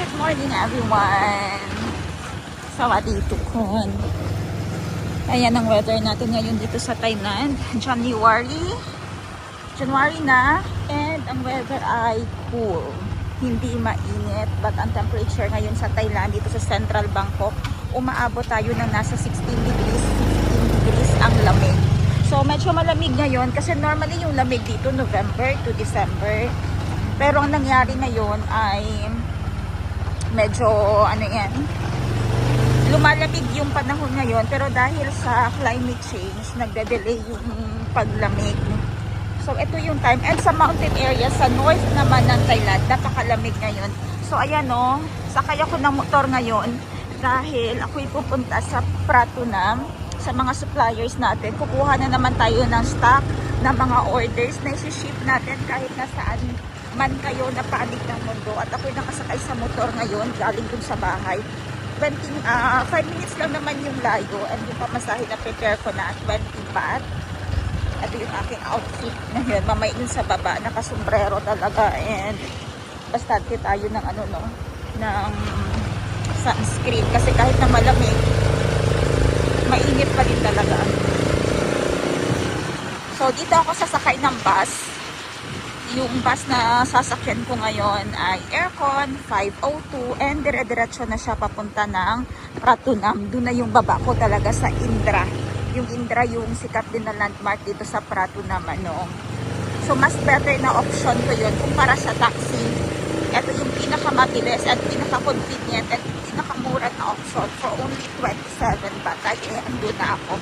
Good morning everyone! Sawadee tukon! Ayan ang weather natin ngayon dito sa Thailand. January na, and ang weather ay cool. Hindi mainit, but ang temperature ngayon sa Thailand dito sa Central Bangkok, umaabot tayo ng nasa 16 degrees ang lamig. So medyo malamig ngayon kasi normally yung lamig dito November to December. Pero ang nangyari ngayon ay medyo lumalamig yung panahon ngayon, pero dahil sa climate change nagde-delay yung paglamig. So ito yung time, and sa mountain area sa north naman ng Thailand napakalamig ngayon. So ayan sakay ako ng motor ngayon dahil ako'y pupunta sa Pratunam sa mga suppliers natin. Kukuha na naman tayo ng stock ng mga orders na isi-ship natin kahit nasaan man kayo na panig ng mundo. At ako'y nakasakay sa motor ngayon galing dun sa bahay. 5 minutes lang naman yung layo, and yung pamasahe na prepare ko na 20 baht. Ito yung aking outfit ngayon. Mamay yun sa baba, nakasombrero talaga, and bastante tayo ng ng sunscreen kasi kahit na malamig, mainit pa din talaga. So dito ako sasakay ng bus. Yung bus na sasakyan ko ngayon ay Aircon 502, and dire-diretso na siya papunta ng Pratunam. Doon na yung baba ko talaga sa Indra. Yung Indra yung sikat din na landmark dito sa Pratunam. So mas better na option ko yun kumpara sa taxi. Ito yung pinakamabilis at pinaka-convenient at pinakamura na option for only 27 baht. Kaya andun na ako.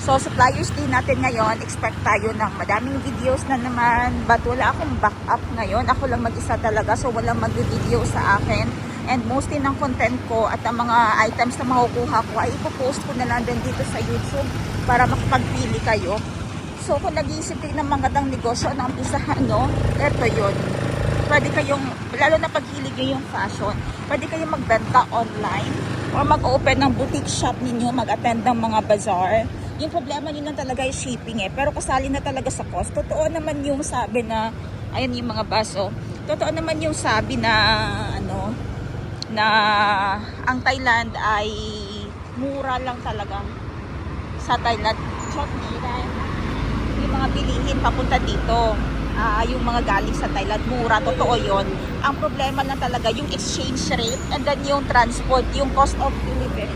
So, suppliers din natin ngayon, expect tayo ng madaming videos na naman, but wala akong backup ngayon. Ako lang mag-isa talaga, so walang mag-video sa akin. And mostly ng content ko at ang mga items na makukuha ko ay ipopost ko na lang din dito sa YouTube para makapagpili kayo. So, kung nag-iisip kayo ng magandang negosyo na umpisahan, eto yun. Pwede kayong, lalo na paghilig nyo yung fashion, pwede kayong magbenta online or mag-open ng boutique shop ninyo, mag-attend ng mga bazaar. Yung problema nyo lang talaga yung shipping pero kasali na talaga sa cost. Totoo naman yung sabi na, ayan yung mga baso, totoo naman yung sabi na, na ang Thailand ay mura lang talaga sa Thailand. Yung mga bilihin papunta dito, yung mga galing sa Thailand, mura, totoo yun. Ang problema lang talaga yung exchange rate, and then yung transport, yung cost of delivery.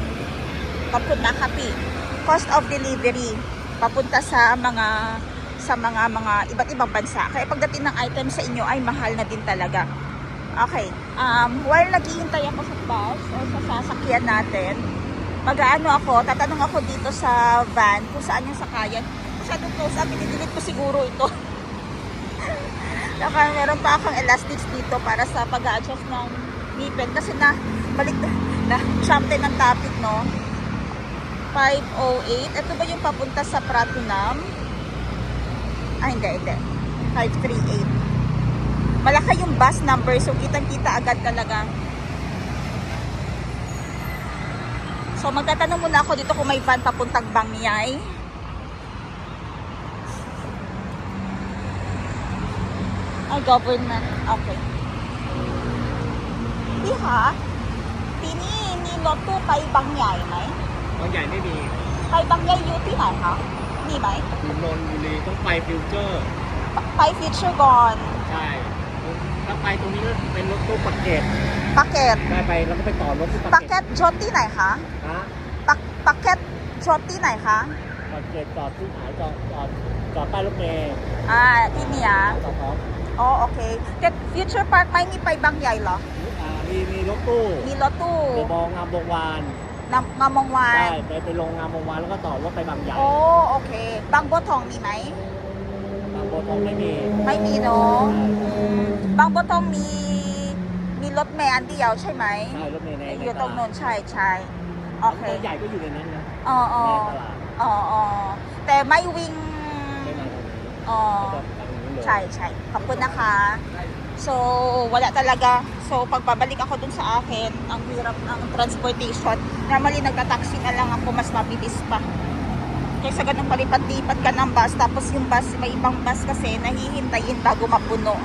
Papunta cost of delivery papunta sa mga iba't ibang bansa. Kaya pagdating ng item sa inyo ay mahal na din talaga. Okay. While naghihintay ako sa bus o sa sasakyan natin, tatanong ako dito sa van kung saan yung sakayan. Masyadong close up, i-delete ko siguro ito. Saka meron pa akong elastics dito para sa pag-adjust ng ngipin kasi balik na jump din ang topic, 508. Ito ba yung papunta sa Pratunam? Hindi. 538. Malaki yung bus number, so kitang-kita agad talaga. So magtatanong muna ako dito kung may van papuntang Bangyai. Government. Okay. Diha, ni Lotto kay Bangyai, may? บางใหญ่ไม่มี ไปบางใหญ่อยู่ที่ไหนคะมีไหม อยู่นนทบุรีต้องไปฟิวเจอร์ ไปฟิวเจอร์ก่อน ใช่ถ้าไปตรงนี้ก็เป็นรถตู้ปากเกร็ด ปากเกร็ด ได้ไปแล้วก็ไปต่อรถที่ ปา ปาก ก เก เกร็ ร็ ด ดชนที่ไหนคะ ฮะ ปากเกร็ดชนที่ไหนคะ ปากเกร็ดจอดที่ไหนจอดป้ายรถเมล์ ที่เนี่ย ต่อพร้อม อ๋อโอเคแต่ฟิวเจอร์พาร์คไม่มีไปบางใหญ่เหรอ มีรถตู้ มีรถตู้ ไปบองงามวงวาน งามวงวา ใช่ น ไปลงงามวงวานแล้วก็ต่อรถไปบางใหญ่ โอ้โอเคบางบัวทองมีไหม บางบัวทองไม่มี ไม่มีเนาะบางบัวทองมีรถเมล์อันเดียวใช่ไหม ใช่รถเมล์ใน อยู่ตรง ต โน้ ลาด นใช่โอเค รถใหญ่ก็อยู่ในนั้นนะ อ๋อ ในตลาด แต่ไม่วิ่ง ไม่มาตรงนี้ อ๋อ ก็ทางนู้นเลย ใช่ ขอบคุณนะคะ So, wala talaga. So, pagpabalik ako dun sa akin, ang hirap ng transportation. Normally, nagtataxi na lang ako, mas mabilis pa. Kaysa ganun palipat-lipat ka ng bus, tapos yung bus, may ibang bus kasi, nahihintayin bago mapuno.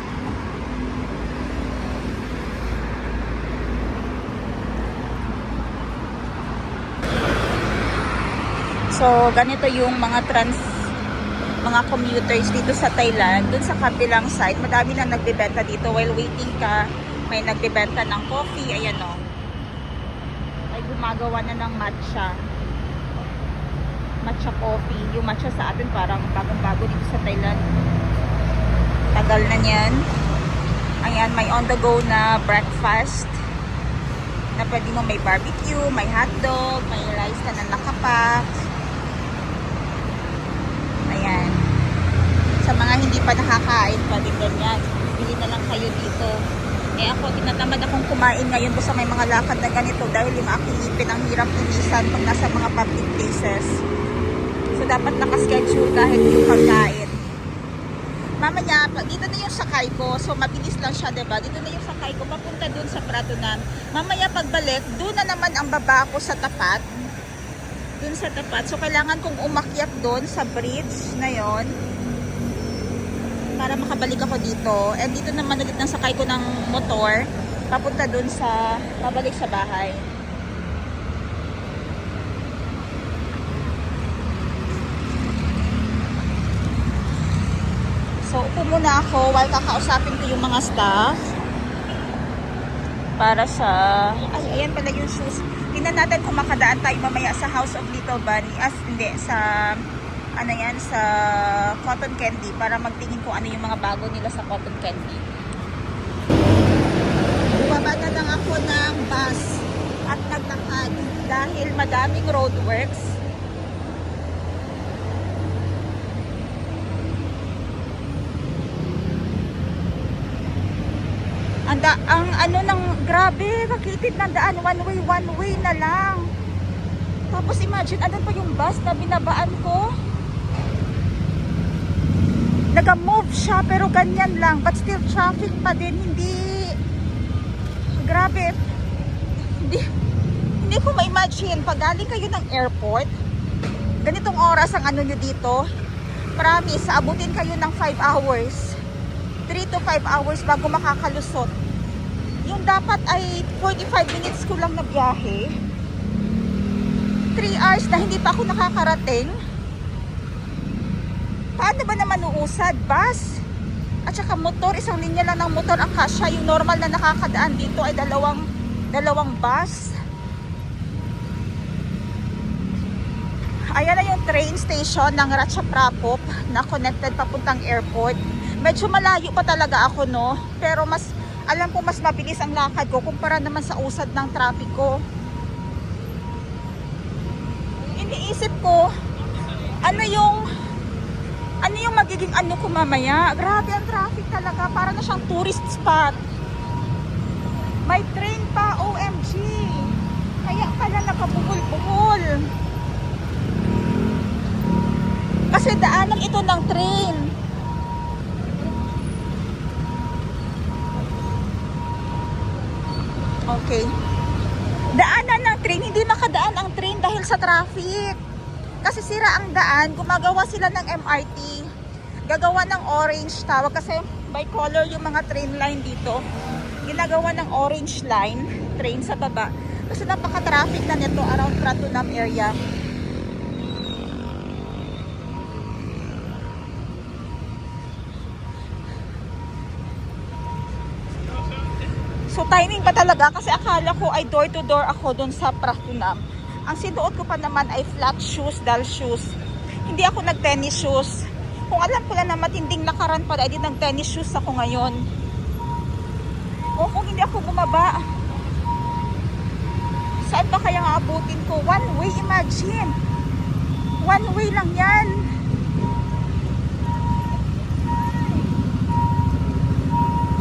So, ganito yung mga commuters dito sa Thailand. Dun sa kabilang side, madami na nagbebenta dito. While waiting ka, may nagbebenta ng coffee. Ayan o. Ay gumagawa na ng matcha. Matcha coffee. Yung matcha sa atin parang bagong-bago dito sa Thailand. Tagal na niyan. Ayan, may on the go na breakfast. Na pwede mo may barbecue, may hotdog, may rice ka na nakapack. Ayan. Sa mga hindi pa nakakain, pwede ganyan. Bili na lang kayo dito. Eh ako, tinatamad akong kumain ngayon basta may mga lakad na ganito dahil yung aking ngipin ang hirap inisan pag nasa mga public places. So, dapat nakaschedule kahit yung pagkain. Mamaya, dito na yung sakay ko. So, mabilis lang siya, diba? Dito na yung sakay ko. Papunta dun sa Pratunan. Mamaya, pagbalik, dun na naman ang baba ko sa tapat. Dun sa tapat. So, kailangan kong umakyat dun sa bridge na yon para makabalik ako dito. And dito naman ulit ng sakay ko ng motor. Papunta dun sa, pabalik sa bahay. So, upo muna ako while kakausapin ko yung mga staff. Para sa... Ay, ayan pala yung shoes. Tingnan natin kung makadaan tayo mamaya sa House of Little Bunny. Hindi, sa... Ano yan, sa Cotton Candy. Para magtingin kung ano yung mga bago nila sa Cotton Candy. Bumaba na lang ako ng bus at naglakad dahil madaming roadworks. Ang ano ng grabe, kakitid ng daan, one way na lang. Tapos imagine, andun pa yung bus na binabaan ko. Nag-move siya pero ganyan lang, but still traffic pa din, hindi. Grabe. Hindi ko ma-imagine pag galing kayo ng airport, ganitong oras ang ano nyo dito. Promise, abutin kayo ng 5 hours. 3 to 5 hours bago makakalusot. Yung dapat ay 45 minutes ko lang na biyahe. 3 hours na hindi pa ako nakakarating. Paano ba naman uusad? Bus? At saka motor, isang linya lang ng motor ang kasya. Yung normal na nakakadaan dito ay dalawang bus. Ayan na yung train station ng Ratchaprapop na connected papuntang airport. Medyo malayo pa talaga ako, no? Pero alam ko mas mabilis ang lakad ko kumpara naman sa usad ng trapiko. Iniisip ko, ano yung magiging ano ko mamaya? Grabe ang traffic talaga. Para na siyang tourist spot. May train pa, OMG. Kaya pala nakabuhol-buhol. Kasi daanan ito ng train. Okay. Daanan ng train, hindi makadaan ang train dahil sa traffic. Kasi sira ang daan, gumagawa sila ng MRT. Gagawa ng orange tawag kasi by color yung mga train line dito. Ginagawa ng orange line, train sa baba. Kasi napaka-traffic na nito around Pratunam area. So timing pa talaga kasi akala ko ay door to door ako dun sa Pratunam. Ang sinuot ko pa naman ay flat shoes, doll shoes. Hindi ako nag-tennis shoes. Kung alam ko lang na matinding lakaran pala, ay di nag-tennis shoes ako ngayon. O kung hindi ako bumaba, saan ba kaya nga abutin ko? One way, imagine. One way lang yan.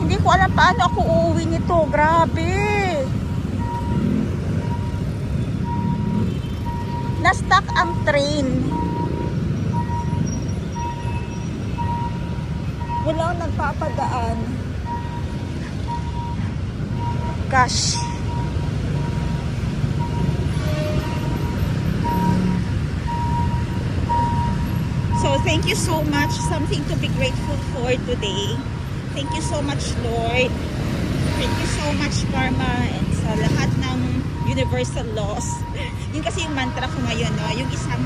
Hindi ko alam paano ako uuwi nito. Grabe. Na-stuck ang train. Walang nagpapadaan. Gosh. So, thank you so much. Something to be grateful for today. Thank you so much, Lord. Thank you so much, Karma, and sa lahat ng universal laws. Yun kasi yung mantra ko ngayon, no? Yung isang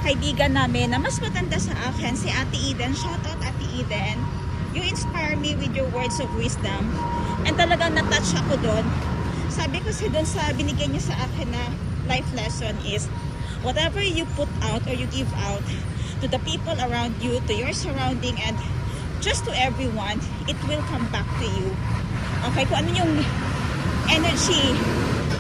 kaibigan namin na mas matanda sa akin, si Ate Eden. Shoutout Ate Eden. You inspire me with your words of wisdom. And talagang na-touch ako doon. Sabi ko kasi doon sa binigyan niya sa akin na life lesson is, whatever you put out or you give out to the people around you, to your surrounding, and just to everyone, it will come back to you. Okay, kung ano yung energy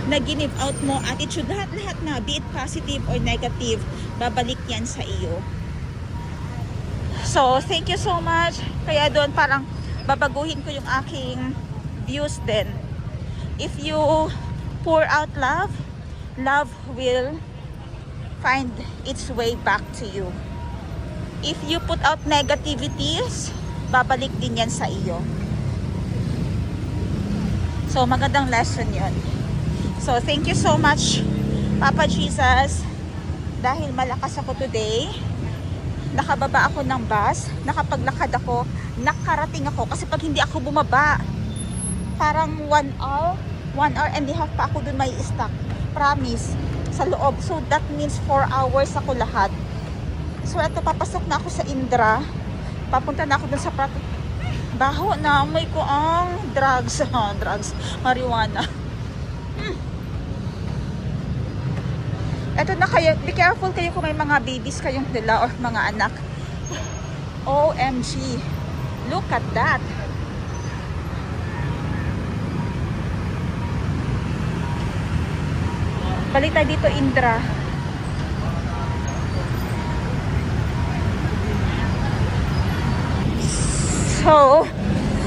na give out mo, attitude, lahat-lahat na, be it positive or negative, babalik yan sa iyo. So, thank you so much. Kaya doon parang babaguhin ko yung aking views din. If you pour out love, love will find its way back to you. If you put out negativities, babalik din yan sa iyo. So, magandang lesson yon. So, thank you so much, Papa Jesus. Dahil malakas ako today, nakababa ako ng bus, nakapaglakad ako, nakarating ako. Kasi pag hindi ako bumaba, parang 1 hour and a half pa ako dun may stuck. Promise, sa loob. So, that means 4 hours ako lahat. So, eto, papasok na ako sa Indra. Papunta na ako dun sa Prato. Baho na, amoy ko ang drugs. Drugs, marijuana. Eto na kayo, be careful kayo kung may mga babies kayong dala or mga anak. OMG, look at that. Balik tayo dito, Indra. So,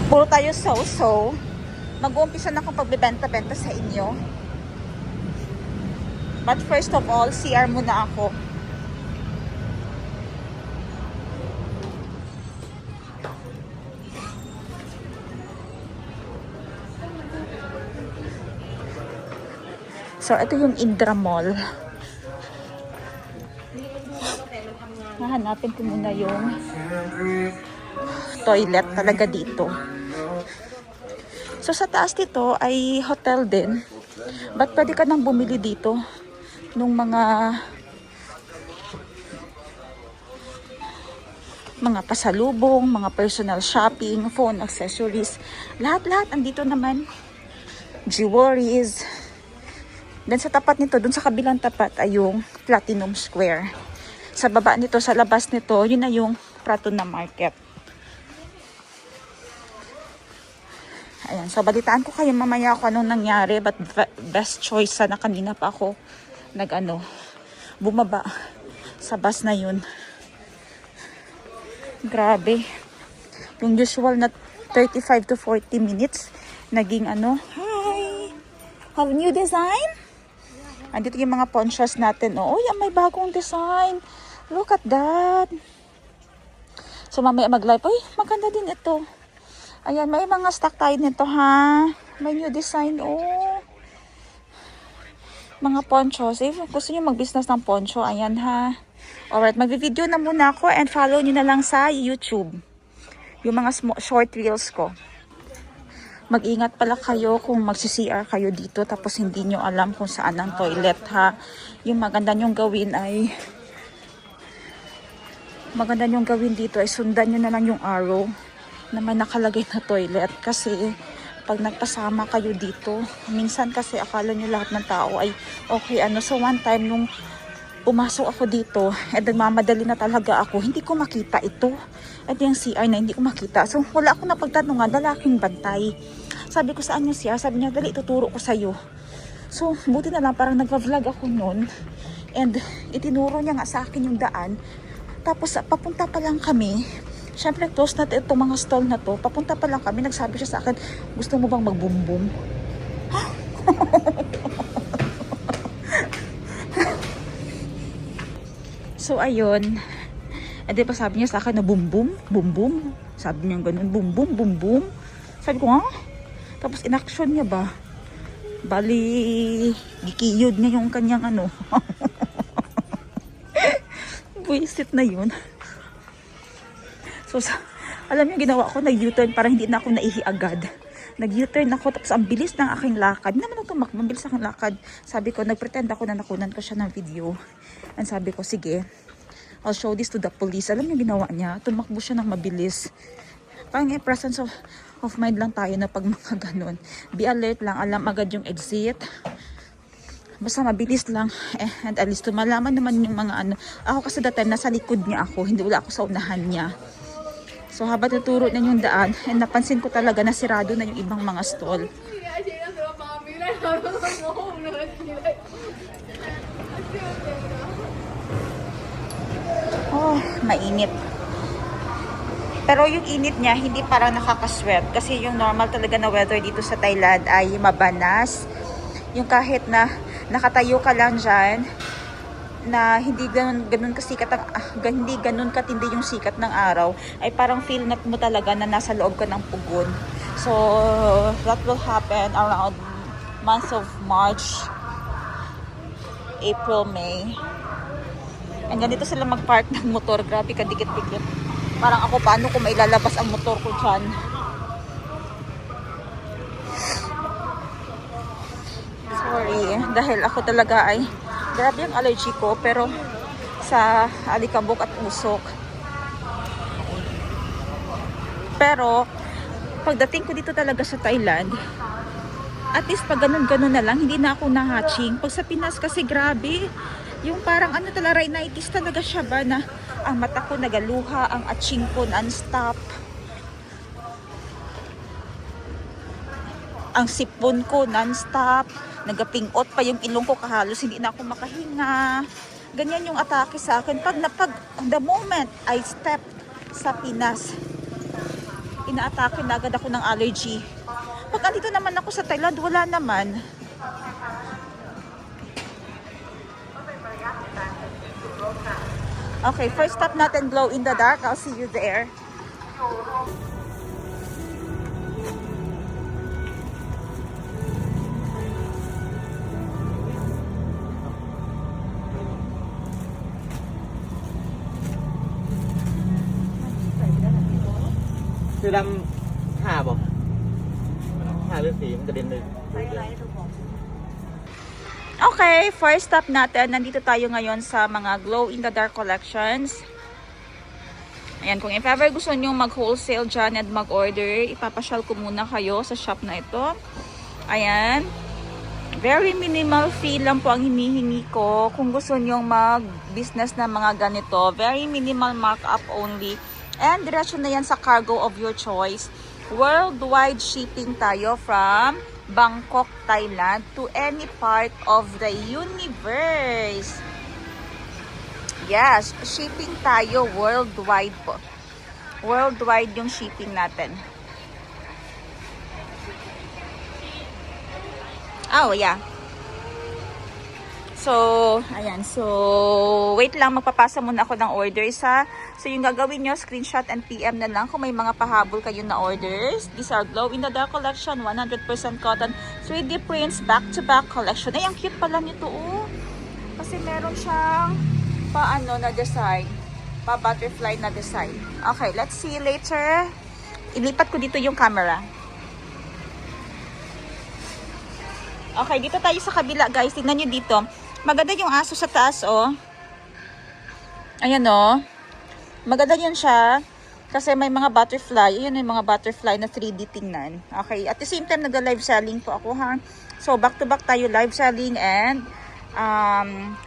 puro tayo so-so. Mag-uumpisa na akong pagbibenta-benta sa inyo. But first of all, CR muna ako. So, ito yung Indra Mall. Hahanapin ko muna yung toilet talaga dito. So, sa taas dito ay hotel din. But pwede ka nang bumili dito nung mga pasalubong, mga personal shopping, phone accessories. Lahat-lahat andito naman. Jewelries. Then sa tapat nito, dun sa kabilang tapat ay yung Platinum Square. Sa baba nito, sa labas nito, yun na yung Pratuna Market. Ayan, so balitaan ko kayo mamaya kung anong nangyari, but best choice sana kanina pa ako bumaba sa bus na yun. Grabe. Yung usual na 35 to 40 minutes, naging hi! Have new design? Andito yung mga ponchos natin. Oh, yan, may bagong design. Look at that. So, mamaya mag-live. Uy, maganda din ito. Ayan, may mga stock tayo nito, ha? May new design, oh. Mga ponchos. Eh, gusto nyo mag-business ng poncho, ayan, ha? Alright, mag-video na muna ako and follow nyo na lang sa YouTube. Yung mga short reels ko. Mag-ingat pala kayo kung magsi-CR kayo dito tapos hindi nyo alam kung saan ang toilet, ha? Yung maganda nyong gawin dito ay sundan nyo na lang yung arrow na may nakalagay na toilet. Kasi pag nagpasama kayo dito, minsan kasi akala nyo lahat ng tao ay okay. So one time nung pumasok ako dito, nagmamadali na talaga ako, hindi ko makita ito. At yung CR na hindi ko makita. So wala akong napagtanungan, lalaking bantay. Sabi ko, saan yung CR? Sabi niya, dali, ituturo ko sa'yo. So buti na lang, parang nagva-vlog ako noon. And itinuro niya nga sa akin yung daan. Tapos papunta pa lang kami. Siyempre, close na itong mga stall na to. Papunta pa lang kami. Nagsabi siya sa akin, gusto mo bang mag-boom-boom? Ha? So, ayun. E di pa sabi niya sa akin na boom-boom, boom-boom. Sabi niya ganun, boom-boom, boom-boom. Sabi ko, ha? Tapos in-action niya ba? Bali, gikiyod niya yung kanyang buisit na yun. So, alam niyo, ginawa ko, nag-U-turn para hindi na ako naihi agad. Nag-U-turn ako, tapos ang bilis ng aking lakad. Hindi naman ako tumakbo, ang bilis ng aking lakad. Sabi ko, nag-pretend ako na nakunan ko siya ng video. And sabi ko, sige, I'll show this to the police. Alam niyo ginawa niya? Tumakbo siya ng mabilis. Parang presence of mind lang tayo na pag mga ganun. Be alert lang. Alam agad yung exit. Basta mabilis lang. And at least malaman naman yung mga ano. Ako kasi dati nasa likod niya ako. Hindi wala ako sa unahan niya. So habang tuturo na yung daan, and napansin ko talaga na sirado na yung ibang mga stall. Oh, mainit. Pero yung init niya, hindi parang nakakasweat. Kasi yung normal talaga na weather dito sa Thailand ay mabanas. Yung kahit na nakatayo ka lang dyan, na hindi ganun kasikat hindi ganun katindi yung sikat ng araw, ay parang feel mo talaga na nasa loob ka ng pugon. So that will happen around month of March, April, May. And ganito sila mag-park ng motor. Grabe kadikit-dikit. Parang ako, paano kung mailalabas ang motor ko dyan? Sorry, dahil ako talaga ay grabe ang allergy ko, pero sa alikabok at usok. Pero pagdating ko dito talaga sa Thailand, at least pag ganun-ganun na lang, hindi na ako na-hatching. Pag sa Pinas kasi grabe, yung parang ano talaga, rhinitis talaga siya ba, na ang mata ko nagaluha, ang atching ko non-stop, ang sipon ko non-stop, nagapingot pa yung ilong ko, kahalos hindi na ako makahinga. Ganyan yung atake sa akin. Pag the moment I step sa Pinas, inaatake na agad ako ng allergy. Pag andito naman ako sa Thailand, wala naman. Okay, first stop natin, glow in the dark. I'll see you there. Sư đâm Hà bò Hà lướt gì cái đêm này. Okay, first stop natin. Nandito tayo ngayon sa mga glow in the dark collections. Ayan, kung if ever gusto nyo mag-wholesale dyan and mag-order, ipapasyal ko muna kayo sa shop na ito. Ayan. Very minimal fee lang po ang hinihingi ko kung gusto nyo mag-business na mga ganito. Very minimal markup only. And diretso na yan sa cargo of your choice. Worldwide shipping tayo from Bangkok, Thailand to any part of the universe. Yes, shipping tayo worldwide po. Worldwide yung shipping natin. Oh, yeah. So, ayan. So, wait lang. Magpapasa muna ako ng orders, ha. So, yung gagawin nyo, screenshot and PM na lang kung may mga pahabol kayo na orders. These are glow in the dark collection, 100% cotton, 3D prints, back-to-back collection. Ay, ang cute pala nito, oh. Kasi meron siyang pa-ano na design. Pa-butterfly na design. Okay, let's see you later. Ilipat ko dito yung camera. Okay, dito tayo sa kabila, guys. Tingnan nyo dito. Maganda yung aso sa taas, oh. Ayan, oh. Maganda yan siya. Kasi may mga butterfly. Ayan yung mga butterfly na 3D tingnan. Okay. At the same time, nag-live selling po ako, ha. So, back-to-back tayo. Live selling and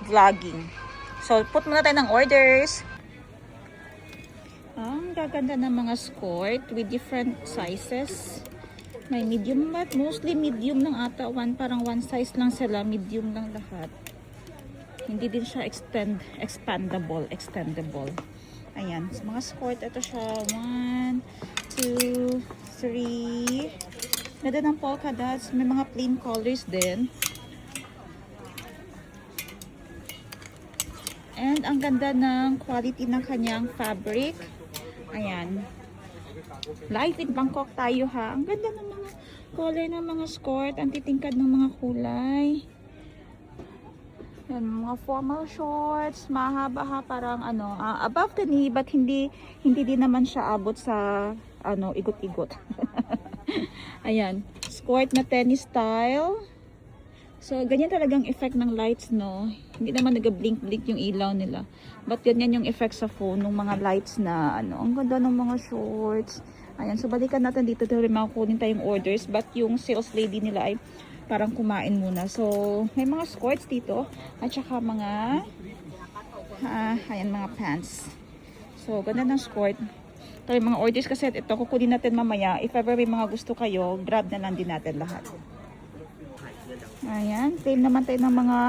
vlogging. So, put muna tayo ng orders. Ang gaganda ng mga skirt with different sizes. May medium, but mostly medium lang ata. Parang one size lang sila. Medium lang lahat. Hindi din siya extendable. Ayan. So, mga skirt. Ito siya. 1, 2, 3. Ganda ng polka dots. May mga plain colors din. And ang ganda ng quality ng kanyang fabric. Ayan. Live in Bangkok tayo, ha. Ang ganda ng mga color ng mga skirt. Ang titingkad ng mga kulay. Yan, mga formal shorts. Mahaba, ha. Parang ano, above the knee, but hindi din naman siya abot sa ano, igot-igot. Ayan. Skirt na tennis style. So, ganyan talagang effect ng lights, no? Hindi naman nag-blink-blink yung ilaw nila. But ganyan yung effect sa phone ng mga lights na, ano, ang ganda ng mga shorts. Ayan, so balikan natin dito dahil makakunin tayong orders. But yung sales lady nila ay parang kumain muna. So, may mga skirts dito. At saka mga, ayan, mga pants. So, ganda ng skirt. Ito yung mga orders kasi ito, kukunin natin mamaya. If ever may mga gusto kayo, grab na lang din natin lahat. Ayan, claim naman tayo ng mga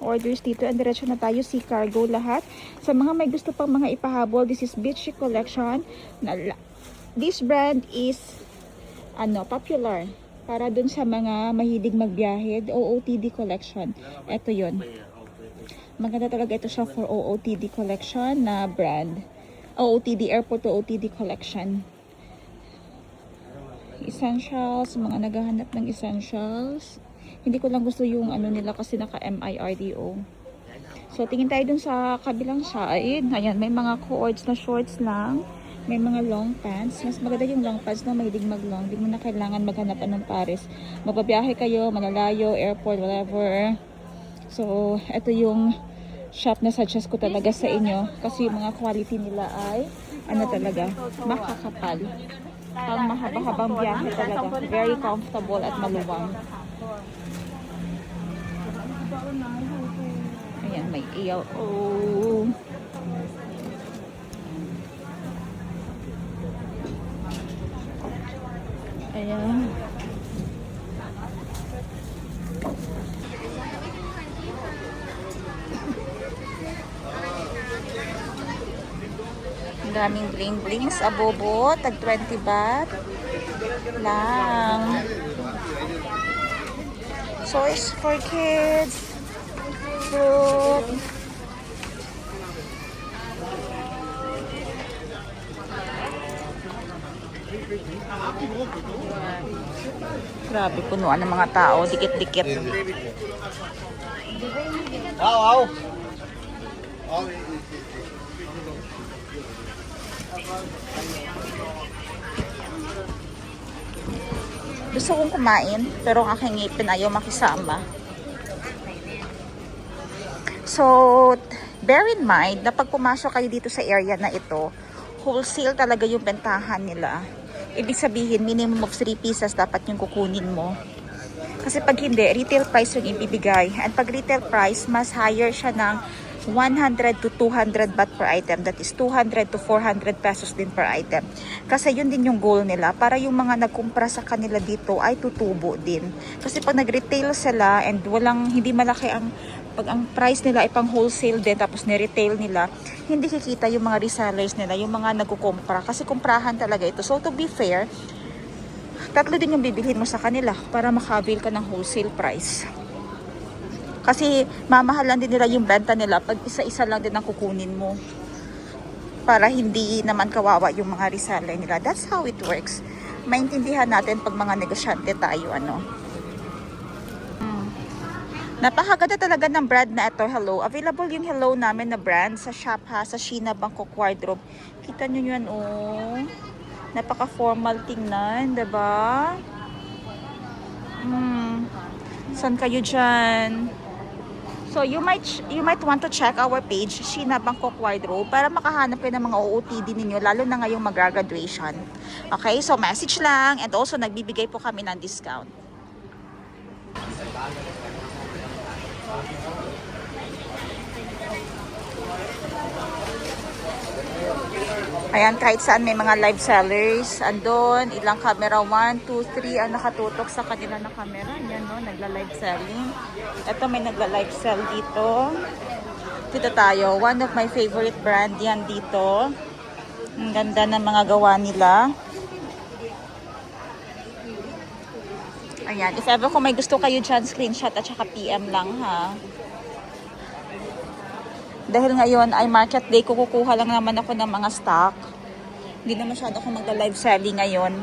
orders dito and diretso na tayo si cargo lahat. Sa mga may gusto pang mga ipahabol, this is Beachy Collection. This brand is popular para dun sa mga mahilig magbiyahe. OOTD Collection. Ito yun. Maganda talaga ito siya for OOTD Collection na brand. OOTD, Airport OOTD Collection. Essentials, mga naghahanap ng essentials. Hindi ko lang gusto yung nila kasi naka MIRDO. So, tingin tayo dun sa kabilang side. Ayan, may mga cords na shorts lang. May mga long pants. Mas maganda yung long pants na mahilig mag-long. Hindi mo na kailangan maghanap ng pares. Magbabiyahe kayo, malalayo, airport, whatever. So, ito yung shop na suggest ko talaga sa inyo. Kasi yung mga quality nila ay, talaga, makakapal. Pang mahaba-habang biyahe talaga. Very comfortable at maluwang. Ayan, may iyaw. Oh. Ayan. Ang daming bling-blings. Abobo. Tag 20 baht. Lang. Toys for kids. Fruit. Grabe, punuan ng mga tao. Dikit-dikit. Gusto kong kumain, pero ang aking ngipin ayaw makisama. So, bear in mind na pag pumasok kayo dito sa area na ito, wholesale talaga yung bentahan nila. Ibig sabihin, minimum of 3 pieces dapat yung kukunin mo. Kasi pag hindi, retail price yung ibibigay. At pag retail price, mas higher siya ng 100 to 200 baht per item. That is 200 to 400 pesos din per item. Kasi yun din yung goal nila. Para yung mga nagkumpra sa kanila dito ay tutubo din. Kasi pag nag-retail sila and hindi malaki pag ang price nila ay pang wholesale din tapos ni-retail nila, hindi kikita yung mga resellers nila, yung mga nagkukumpra. Kasi kumprahan talaga ito. So to be fair, tatlo din yung bibilhin mo sa kanila para maka-avail ka ng wholesale price. Kasi mamahalan din nila yung benta nila pag isa-isa lang din ang kukunin mo. Para hindi naman kawawa yung mga reseller nila. That's how it works. Maintindihan natin pag mga negosyante tayo, Napakaganda talaga ng brand na ito, Hello. Available yung Hello namin na brand sa shop sa Sheena Bangkok Wardrobe. Kita nyo yun, oh. Napaka-formal tingnan, diba? Saan kayo dyan? So, you might want to check our page, Sheena Bangkok Wardrobe, para makahanap kayo ng mga OOTD ninyo, lalo na ngayong mag-graduation. Okay? So, message lang. And also, nagbibigay po kami ng discount. Ayan, kahit saan may mga live sellers. Andun, ilang camera, 1, 2, 3 ang nakatutok sa kanila na camera. Yan, no, nagla-live selling. Ito, may nagla-live sell dito. Dito tayo. One of my favorite brand yan dito. Ang ganda ng mga gawa nila. Ayan, if ever kung may gusto kayo dyan, screenshot at saka PM lang, ha. Dahil ngayon ay market day, kukuha lang naman ako ng mga stock. Hindi na masyado ako magla-live selling ngayon.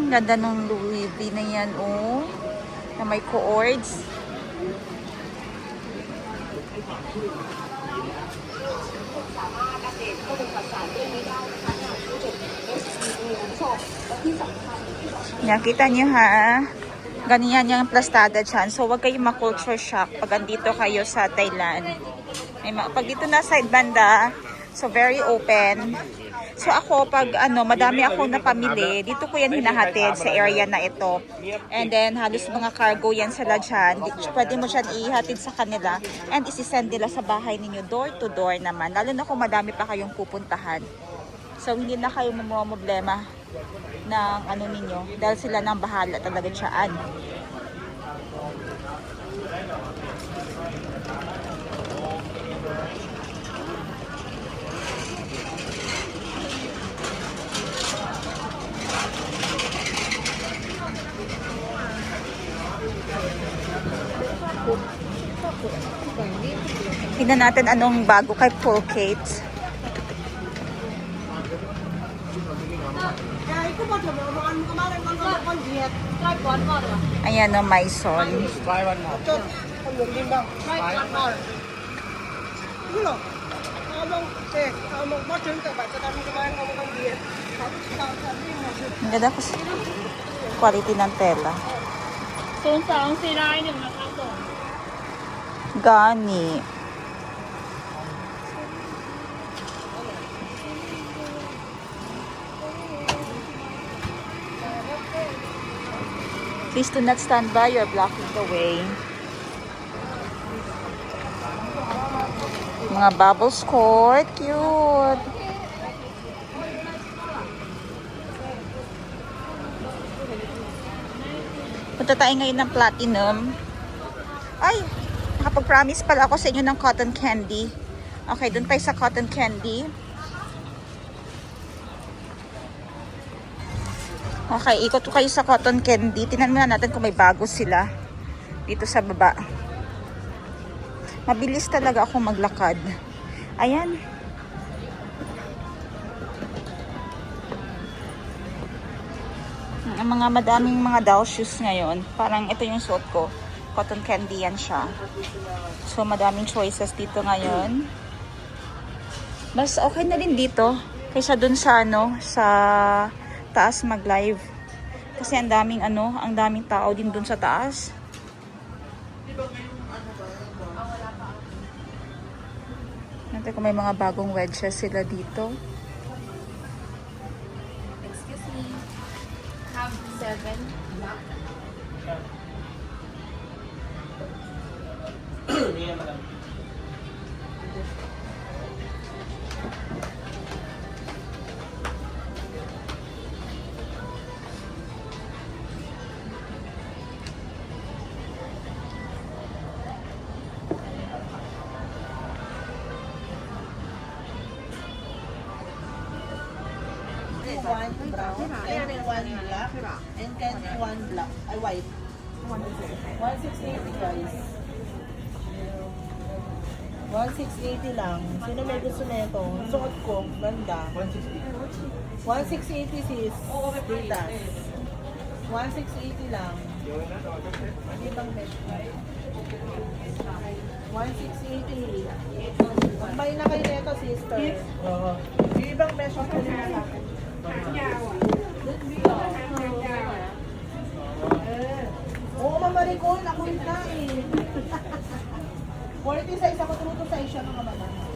Ganda ng Louis V na yan, oh. Na may cords. Nakita niyo ha? Ganyan yung plastada dyan. So, huwag kayong ma-culture shock pag andito kayo sa Thailand. Pag dito na side banda, so very open. So ako, pag madami ako na pamili, dito ko yan hinahatid sa area na ito. And then, halos mga cargo yan sila dyan. Pwede mo dyan ihatid sa kanila. And isisend nila sa bahay ninyo, door to door naman. Lalo na kung madami pa kayong pupuntahan. So, hindi na kayo problema ng ninyo. Dahil sila nang bahala talaga dyan. Tingnan natin anong bago kay Pulkate. Ayan o, Maison. Buy one more. Ang ganda kasi quality ng tela. Gani. Please do not stand by, you're blocking the way. Mga bubble skirt, cute. Punta tayo ngayon ng Platinum. Ay, nakapag-promise pala ako sa inyo ng cotton candy. Okay, dun tayo sa cotton candy. Okay, ikot ko kayo sa cotton candy. Tingnan muna natin kung may bago sila dito sa baba. Mabilis talaga ako maglakad. Ayan. Ang mga madaming mga doll shoes ngayon. Parang ito yung suot ko. Cotton candy yan siya. So, madaming choices dito ngayon. Mas okay na rin dito. Kaysa dun sa sa taas mag-live. Kasi ang daming ang daming tao din dun sa taas. Natin kung may mga bagong wedges sila dito. Excuse me. Have 7. One brown, and one black, and then one black, white. 1,680 guys. 1,680 lang. Sino may gusto na ito? Suot ko, ganda. 1,680 sis. Ditas. 1,680 lang. Hindi bang mesh? 1,680. Magbay na kayo nito, sister. Oo. Yung ibang mesh ko nila sa akin. Oo, mamarikon. Ako yun na eh. 40 size ako, tumuto size siya mga mama.